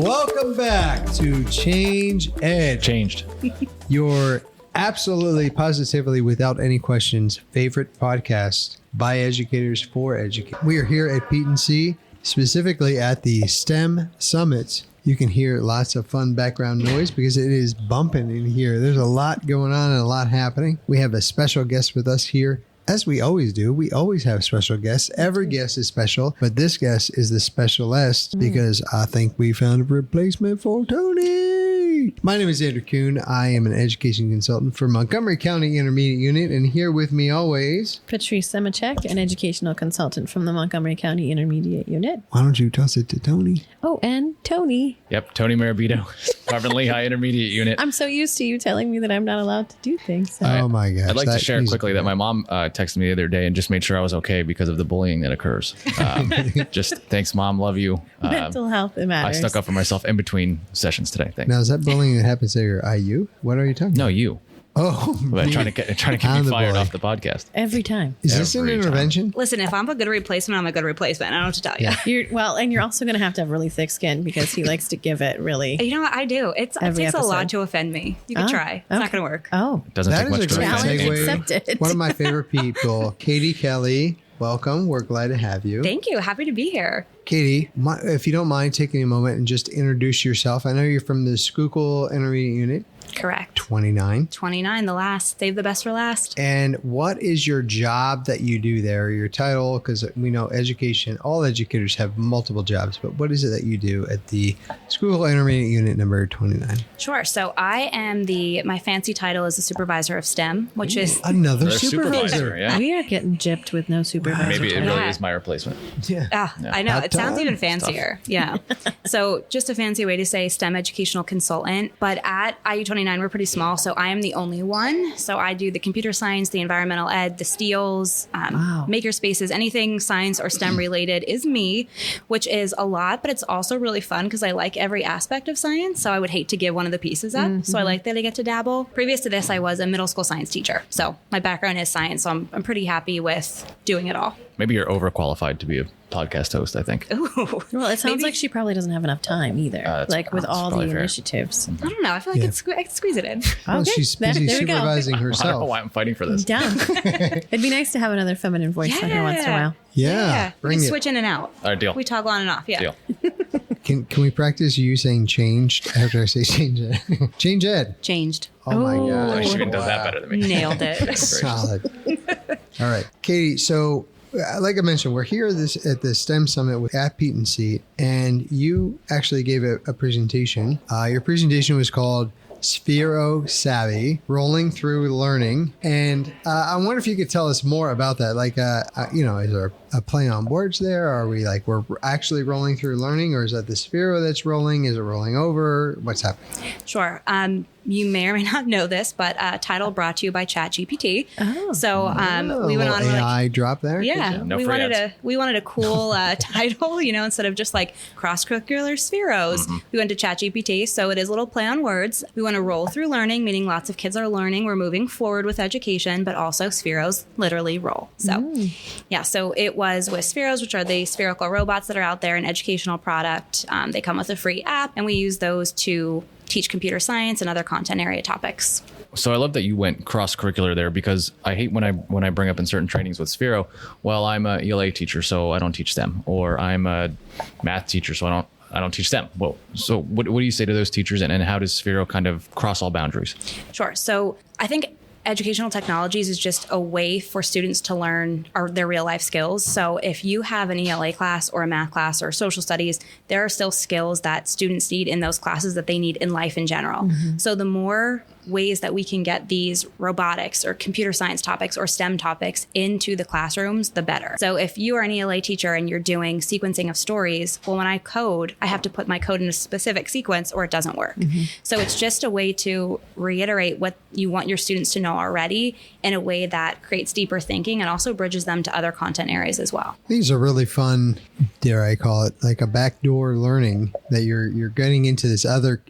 Welcome back to Change Ed. Changed. Your absolutely, positively, without any questions, favorite podcast by educators for educators. We are here at PET&C, specifically at the STEM Summit. You can hear lots of fun background noise because it is bumping in here. There's a lot going on and a lot happening. We have a special guest with us here. As we always do, we always have special guests. Every guest is special, but this guest is the specialist because I think we found a replacement for Tony. My name is Andrew Kuhn. I am an education consultant for Montgomery County Intermediate Unit, and here with me always, Patrice Semachek, an educational consultant from the Montgomery County Intermediate Unit. why don't you toss it to Tony? Oh, and Tony. Yep, Tony Marabito, Marvin Lehigh Intermediate Unit. I'm so used to you telling me that I'm not allowed to do things. So. Oh my gosh. I'd like to that share is- quickly that my mom texted me the other day and just made sure I was okay because of the bullying that occurs. Just thanks, Mom. Love you. Mental health, it I matters. stuck up for myself in between sessions today. Thanks. Now, is that bullying that happens at your IU? What are you talking about? No, you. Oh, But me. trying to get I'm me the fired bully. off the podcast. Every time. Is this an every time. intervention? Listen, if I'm a good replacement, I'm a good replacement. I don't know what to tell you. And you're also going to have really thick skin because he likes to give it really. You know what? I do. It Every takes a lot episode. to offend me. You can Oh, try. It's okay. not going to work. Oh, It doesn't That take is much a to great offend Challenge Andrew. segue. accepted. One of my favorite people, Katie Kelly. Welcome. We're glad to have you. Thank you. Happy to be here. Katie, if you don't mind taking a moment and just introduce yourself. I know you're from the Schuylkill Intermediate Unit, Correct. 29. 29, the last. Save the best for last. And what is your job that you do there, your title? Because we know education, all educators have multiple jobs, but what is it that you do at the Schuylkill Intermediate Unit number 29? Sure. So I am my fancy title is the supervisor of STEM, which is Another Another supervisor. Yeah. we are getting gypped with no supervisor. Maybe it really Yeah. is my replacement. Yeah. I know. Hot It sounds time. even fancier. Yeah. So just a fancy way to say STEM educational consultant. But at IU29, we're pretty small. So I am the only one. So I do the computer science, the environmental ed, the steels, maker spaces, anything science or STEM related is me, which is a lot, but it's also really fun because I like every aspect of science. So I would hate to give one of the pieces up. So I like that I get to dabble. Previous to this, I was a middle school science teacher. So my background is science. So I'm pretty happy with doing it all. Maybe you're overqualified to be a podcast host, I think. Ooh. Well, it sounds Maybe- like she probably doesn't have enough time either. With that's all the probably fair. initiatives. I don't know. I feel like I could squeeze it in. Well, Okay, she's there busy we go. supervising I don't know herself. why I'm fighting for this. Down. It'd be nice to have another feminine voice on here once in a while. Yeah. We Bring can it. switch in and out. All right, deal. We toggle on and off. Yeah. Deal. Can we practice you saying changed after I say change ed? Change ed. Changed. Oh my Oh. gosh. She even does that better than me. Nailed it. Solid. All right, Katie. So, like I mentioned, we're here at the STEM Summit at PET&C, and you actually gave a presentation. Your presentation was called Sphero Savvy, Rolling Through Learning. And I wonder if you could tell us more about that. Like, is there a play on words there? Are we we're actually rolling through learning, or is that the Sphero that's rolling? Is it rolling over? What's happening? Sure. You may or may not know this, but title brought to you by ChatGPT. Oh. So we went on. AI drop there? Yeah, No we free wanted ads. we wanted a cool title, instead of just like cross-curricular spheros. We went to ChatGPT, so it is a little play on words. We want to roll through learning, meaning lots of kids are learning. We're moving forward with education, but also spheros literally roll. So, yeah, so it was with spheros, which are the spherical robots that are out there, an educational product. They come with a free app, and we use those to teach computer science and other content area topics. So I love that you went cross-curricular there because I hate when I bring up in certain trainings with Sphero, well, I'm a ELA teacher, so I don't teach STEM, or I'm a math teacher, so I don't teach STEM. Well, so what do you say to those teachers, and how does Sphero kind of cross all boundaries? Sure. So I think educational technologies is just a way for students to learn their real life skills. So if you have an ELA class or a math class or social studies, there are still skills that students need in those classes that they need in life in general. So the more ways that we can get these robotics or computer science topics or STEM topics into the classrooms, the better. So if you are an ELA teacher and you're doing sequencing of stories, well, when I code, I have to put my code in a specific sequence or it doesn't work. So it's just a way to reiterate what you want your students to know already in a way that creates deeper thinking and also bridges them to other content areas as well. These are really fun, dare I call it, like a backdoor learning that you're getting into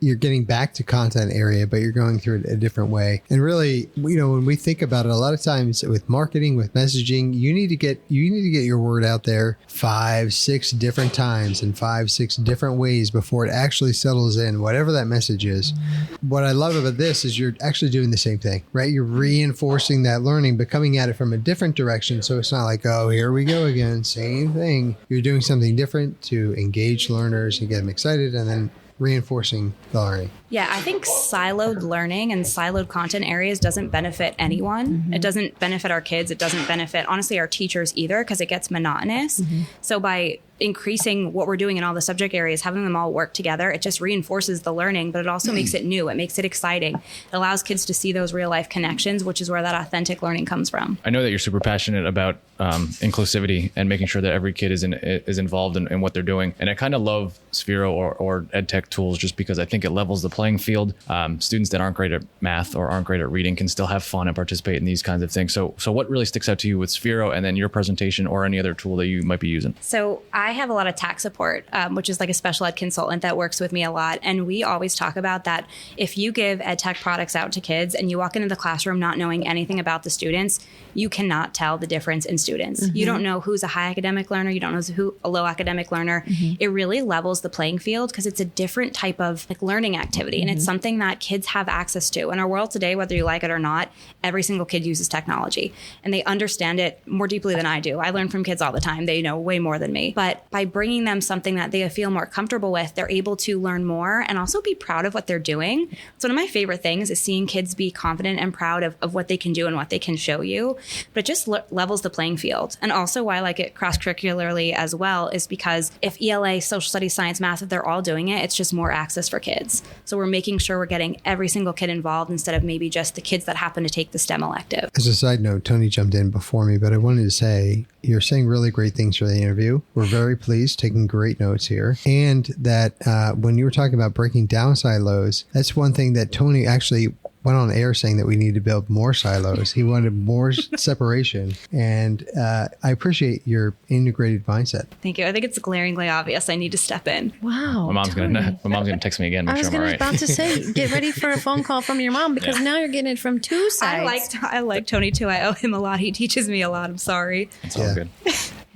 you're getting back to content area, but you're going through a a different way. And really, when we think about it, a lot of times with marketing, with messaging, you need to get your word out there 5-6 different times in 5-6 different ways before it actually settles in, whatever that message is. What I love about this is you're actually doing the same thing, right? You're reinforcing that learning, but coming at it from a different direction. So it's not like, oh, here we go again, same thing. You're doing something different to engage learners and get them excited, and then reinforcing the learning. Yeah, I think siloed learning and siloed content areas doesn't benefit anyone. It doesn't benefit our kids. It doesn't benefit, honestly, our teachers either, because it gets monotonous. So by increasing what we're doing in all the subject areas, having them all work together, it just reinforces the learning, but it also makes it new. It makes it exciting. It allows kids to see those real life connections, which is where that authentic learning comes from. I know that you're super passionate about inclusivity and making sure that every kid is involved in what they're doing. And I kind of love Sphero or EdTech tools just because I think it levels the playing field. Students that aren't great at math or aren't great at reading can still have fun and participate in these kinds of things. So what really sticks out to you with Sphero and then your presentation or any other tool that you might be using? So I have a lot of TAC support, which is like a special ed consultant that works with me a lot. And we always talk about that if you give EdTech products out to kids and you walk into the classroom not knowing anything about the students, you cannot tell the difference in students. You don't know who's a high academic learner. You don't know who a low academic learner. It really levels the playing field because it's a different type of learning activity. And it's something that kids have access to. In our world today, whether you like it or not, every single kid uses technology and they understand it more deeply than I do. I learn from kids all the time. They know way more than me. But by bringing them something that they feel more comfortable with, they're able to learn more and also be proud of what they're doing. So one of my favorite things is seeing kids be confident and proud of what they can do and what they can show you. But it just levels the playing field. And also why I like it cross-curricularly as well is because if ELA, social studies, science, math, if they're all doing it, it's just more access for kids. So we're making sure we're getting every single kid involved instead of maybe just the kids that happen to take the STEM elective. As a side note, Tony jumped in before me, but I wanted to say you're saying really great things for the interview. We're very pleased, taking great notes here. And that when you were talking about breaking down silos, that's one thing that Tony actually went on air saying that we need to build more silos. He wanted more separation. And I appreciate your integrated mindset. Thank you. I think it's glaringly obvious. I need to step in. Wow. My mom's gonna text me again. Make I was sure I'm all right. about to say, get ready for a phone call from your mom because now you're getting it from two sides. I like Tony too. I owe him a lot. He teaches me a lot. I'm sorry. It's all good.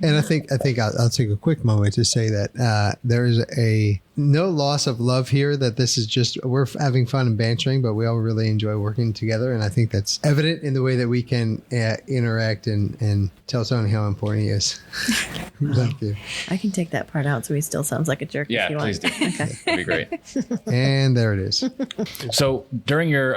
And I think I'll take a quick moment to say that there is no loss of love here, that this is just, we're having fun and bantering, but we all really enjoy working together. And I think that's evident in the way that we can interact and tell Tony how important he is. Thank you. I can take that part out so he still sounds like a jerk. Yeah, if you please do. want. Okay. That'd be great. And there it is. So during your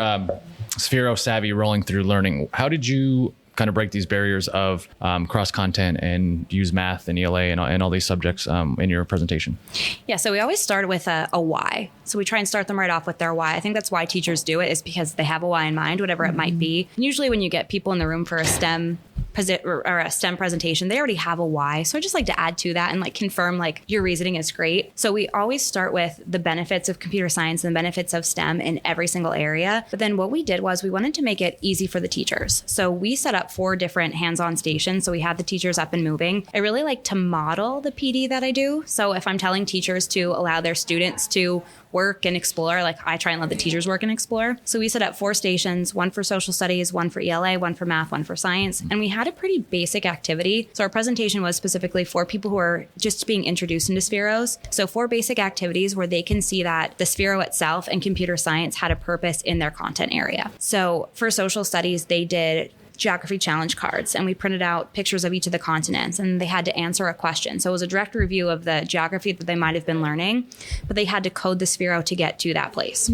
Sphero Savvy rolling through learning, how did you kind of break these barriers of cross content and use math and ELA and all these subjects in your presentation? Yeah, so we always start with a why. So we try and start them right off with their why. I think that's why teachers do it, is because they have a why in mind, whatever it might be. And usually when you get people in the room for a STEM presentation, they already have a why. So I just like to add to that and confirm your reasoning is great. So we always start with the benefits of computer science and the benefits of STEM in every single area. But then what we did was we wanted to make it easy for the teachers. So we set up 4 different hands-on stations. So we had the teachers up and moving. I really like to model the PD that I do. So if I'm telling teachers to allow their students to work and explore, I try and let the teachers work and explore. So we set up 4 stations, 1 for social studies, 1 for ELA, 1 for math, 1 for science. And we had a pretty basic activity. So our presentation was specifically for people who are just being introduced into Spheros. So 4 basic activities where they can see that the Sphero itself and computer science had a purpose in their content area. So for social studies, they did geography challenge cards, and we printed out pictures of each of the continents, and they had to answer a question. So it was a direct review of the geography that they might have been learning, but they had to code the Sphero to get to that place.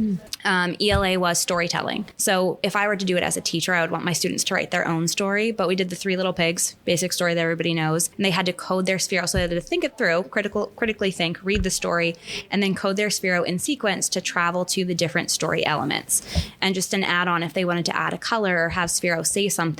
ELA was storytelling. So if I were to do it as a teacher, I would want my students to write their own story, but we did the 3 Little Pigs, basic story that everybody knows, and they had to code their Sphero. So they had to think it through, critically think, read the story, and then code their Sphero in sequence to travel to the different story elements. And just an add-on, if they wanted to add a color or have Sphero say something,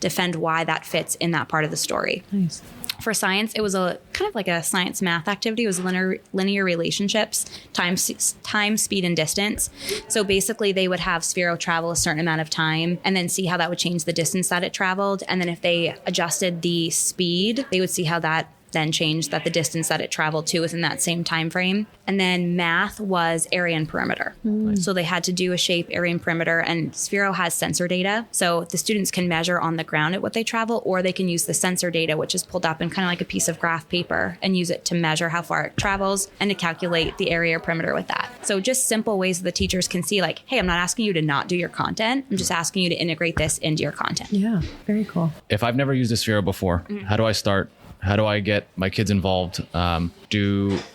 defend why that fits in that part of the story. Nice. For science, it was a kind of like a science math activity. It was linear relationships, time, speed, and distance. So basically, they would have Sphero travel a certain amount of time and then see how that would change the distance that it traveled. And then if they adjusted the speed, they would see how that then changed that the distance that it traveled to within that same time frame. And then math was area and perimeter. So they had to do a shape, area, and perimeter. And Sphero has sensor data. So the students can measure on the ground at what they travel, or they can use the sensor data, which is pulled up in kind of like a piece of graph paper, and use it to measure how far it travels and to calculate the area or perimeter with that. So just simple ways the teachers can see like, hey, I'm not asking you to not do your content. I'm just asking you to integrate this into your content. Yeah, very cool. If I've never used a Sphero before, how do I start? How do I get my kids involved?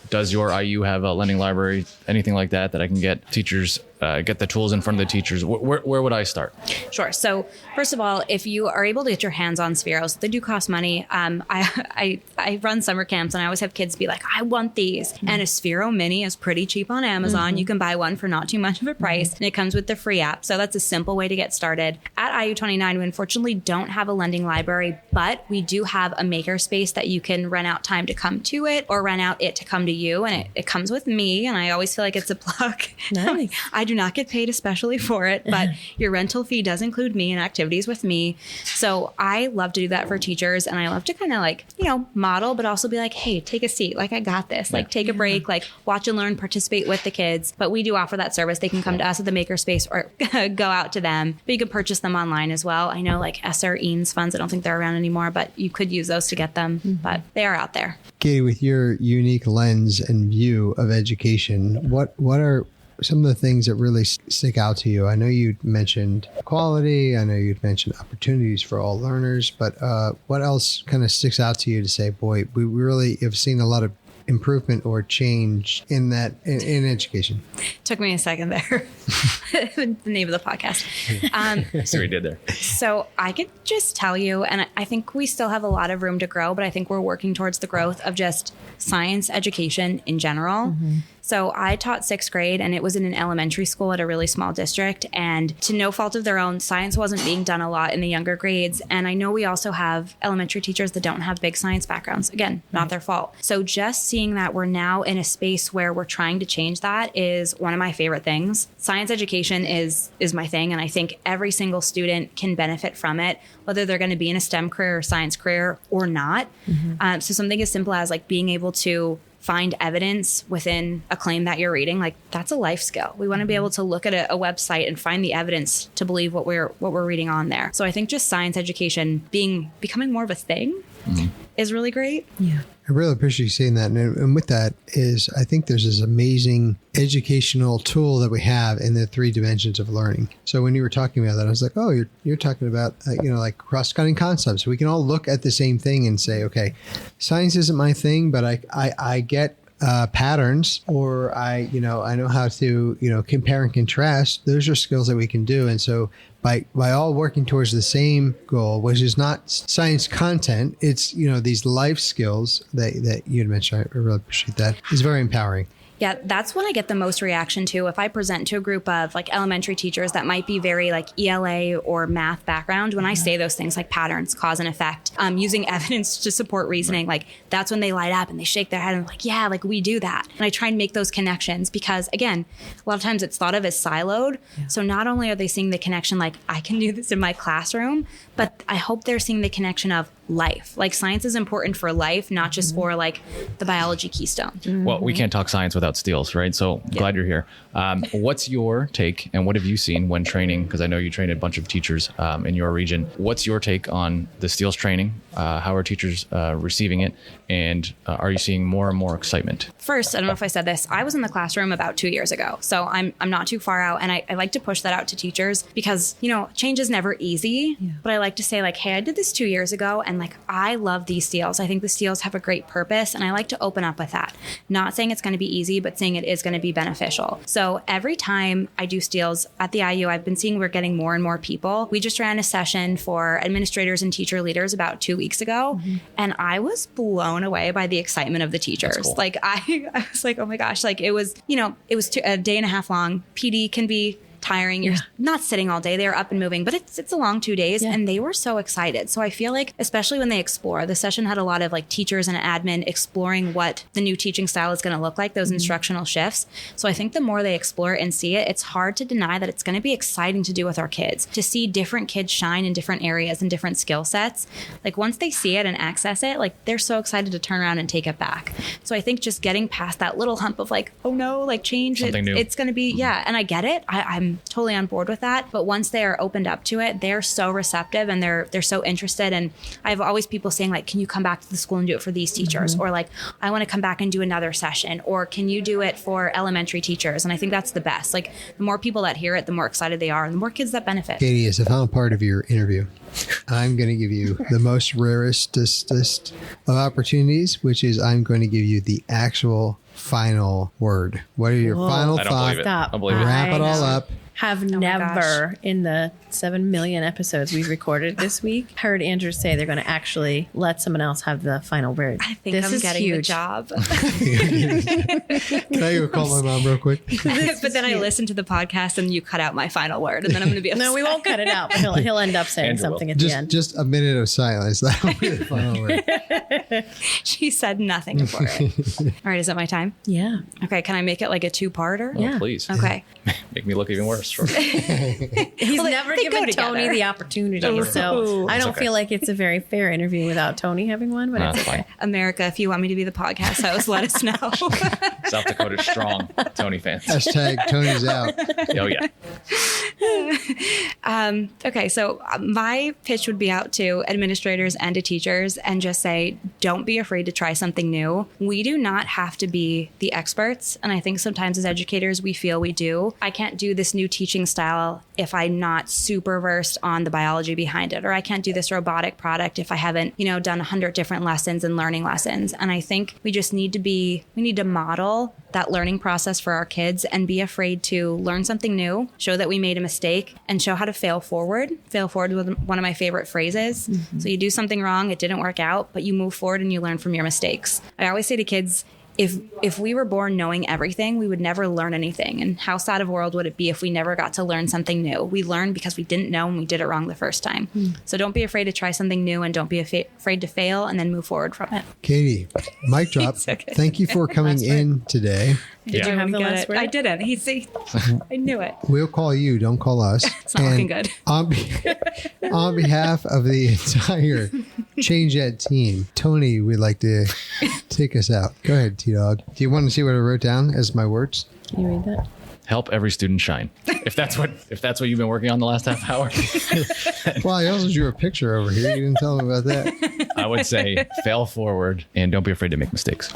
Does your IU have a lending library, anything like that I can get teachers, get the tools in front of the teachers? Where would I start? Sure. So first of all, if you are able to get your hands on Spheros, they do cost money. I run summer camps and I always have kids be like, I want these. And a Sphero Mini is pretty cheap on Amazon. You can buy one for not too much of a price, and it comes with the free app. So that's a simple way to get started. At IU29, we unfortunately don't have a lending library, but we do have a makerspace that you can rent out time to come to it or rent out it to come to you. And it comes with me, and I always feel like it's a plug. Nice. I do not get paid especially for it, but your rental fee does include me and activities with me. So I love to do that for teachers, and I love to kind of like, model, but also be like, hey, take a seat. Like, I got this. Like, take a break, like watch and learn, participate with the kids. But we do offer that service. They can come to us at the makerspace or go out to them, but you can purchase them online as well. I know like SR Eanes funds, I don't think they're around anymore, but you could use those to get them, but they are out there. Katie, with your unique lens and view of education, what are some of the things that really stick out to you? I know you mentioned quality. I know you'd mentioned opportunities for all learners, but what else kind of sticks out to you to say, boy, we really have seen a lot of improvement or change in that in education? Took me a second there. The name of the podcast. So we did there. So I could just tell you, and I think we still have a lot of room to grow, but I think we're working towards the growth of just science education in general. So I taught sixth grade, and it was in an elementary school at a really small district. And to no fault of their own, science wasn't being done a lot in the younger grades. And I know we also have elementary teachers that don't have big science backgrounds. Again, not their fault. So just seeing that we're now in a space where we're trying to change that is one of my favorite things. Science education is my thing. And I think every single student can benefit from it, whether they're going to be in a STEM career or science career or not. So something as simple as like being able to find evidence within a claim that you're reading, like that's a life skill. We want to be able to look at a website and find the evidence to believe what we're reading on there. So I think just science education becoming more of a thing is really great. Yeah. I really appreciate you saying that. And with that is, I think there's this amazing educational tool that we have in the 3 dimensions of learning. So when you were talking about that, I was like, oh, you're talking about, like cross-cutting concepts. We can all look at the same thing and say, okay, science isn't my thing, but I get patterns, or I know how to, compare and contrast. Those are skills that we can do. And so by all working towards the same goal, which is not science content, it's, these life skills that you had mentioned. I really appreciate that. It's very empowering. Yeah, that's when I get the most reaction to. If I present to a group of like elementary teachers that might be very like ELA or math background, when I say those things like patterns, cause and effect, using evidence to support reasoning, like that's when they light up and they shake their head and like, yeah, like we do that. And I try and make those connections because again, a lot of times it's thought of as siloed. Yeah. So not only are they seeing the connection, like I can do this in my classroom, but I hope they're seeing the connection of life. Like science is important for life, not just for like the biology keystone. Well, we can't talk science without steels, right? So glad you're here. What's your take and what have you seen when training? Because I know you trained a bunch of teachers in your region. What's your take on the steels training? How are teachers receiving it? And are you seeing more and more excitement? First, I don't know if I said this, I was in the classroom about 2 years ago. So I'm not too far out. And I like to push that out to teachers because, change is never easy. Yeah. But I like to say like, hey, I did this 2 years ago. And like, I love these steels. I think the steels have a great purpose. And I like to open up with that. Not saying it's going to be easy, but saying it is going to be beneficial. So every time I do steels at the IU, I've been seeing we're getting more and more people. We just ran a session for administrators and teacher leaders about 2 weeks ago. And I was blown away by the excitement of the teachers. Cool. Like I was like, oh my gosh, like it was a day and a half long. PD can be tiring. You're not sitting all day. They're up and moving, but it's a long 2 days, Yeah. and they were so excited. So I feel like, especially when they explore, the session had a lot of like teachers and admin exploring what the new teaching style is going to look like, those instructional shifts. So I think the more they explore it and see it, it's hard to deny that it's going to be exciting to do with our kids, to see different kids shine in different areas and different skill sets. Like once they see it and access it, like they're so excited to turn around and take it back. So I think just getting past that little hump of like, oh no, like change, Something new. it's going to be, yeah. And I get it. I'm totally on board with that. But once they are opened up to it, they're so receptive and they're so interested. And I have always people saying like, can you come back to the school and do it for these teachers? Or like, I want to come back and do another session, or can you do it for elementary teachers? And I think that's the best. Like the more people that hear it, the more excited they are and the more kids that benefit. Katie, as the final part of your interview, I'm going to give you the most rarest of opportunities, which is I'm going to give you the actual final word. What are your final I don't thoughts? believe it. Stop. I don't believe it. Wrap it I all up. have my never in the 7 million episodes we've recorded this week heard Andrew say they're going to actually let someone else have the final word. I think this I'm is getting huge. the job. Can I go call my mom real quick? But then I listen to the podcast and you cut out my final word and then I'm going to be upset. No, we won't cut it out. But he'll end up saying Andrew will. something at the end. Just a minute of silence. That'll be the final word. She said nothing for it. All right, is it my time? Yeah. Okay, can I make it like a two-parter? Oh, Yeah. please. Okay. Make me look even worse. Sure. He's Well, never they go given together. Tony the opportunity, Never. so I It's don't okay. feel like it's a very fair interview without Tony having one. But it's That's okay. fine. America, if you want me to be the podcast host, let us know. South Dakota's strong Tony fans. Hashtag Tony's out. Oh, yeah. Okay, so my pitch would be out to administrators and to teachers and just say, don't be afraid to try something new. We do not have to be the experts. And I think sometimes as educators, we feel we do. I can't do this new teaching style if I'm not super versed on the biology behind it, or I can't do this robotic product if I haven't, done 100 different lessons and learning lessons. And I think we just need to model that learning process for our kids and be afraid to learn something new, show that we made a mistake, and show how to fail forward. Fail forward was one of my favorite phrases. So you do something wrong, it didn't work out, but you move forward and you learn from your mistakes. I always say to kids, if we were born knowing everything, we would never learn anything. And how sad of a world would it be if we never got to learn something new? We learned because we didn't know and we did it wrong the first time. So don't be afraid to try something new and don't be afraid to fail and then move forward from it. Katie, mic drop. It's okay. Thank you for coming in today. Did you have the last word? I didn't. I knew it. We'll call you. Don't call us. It's not looking good. On behalf of the entire Change Ed team, Tony would like to take us out. Go ahead, T-Dog. Do you want to see what I wrote down as my words? Can you read that? Help every student shine. If that's what you've been working on the last half hour, Well, I also drew a picture over here. You didn't tell me about that. I would say fail forward and don't be afraid to make mistakes.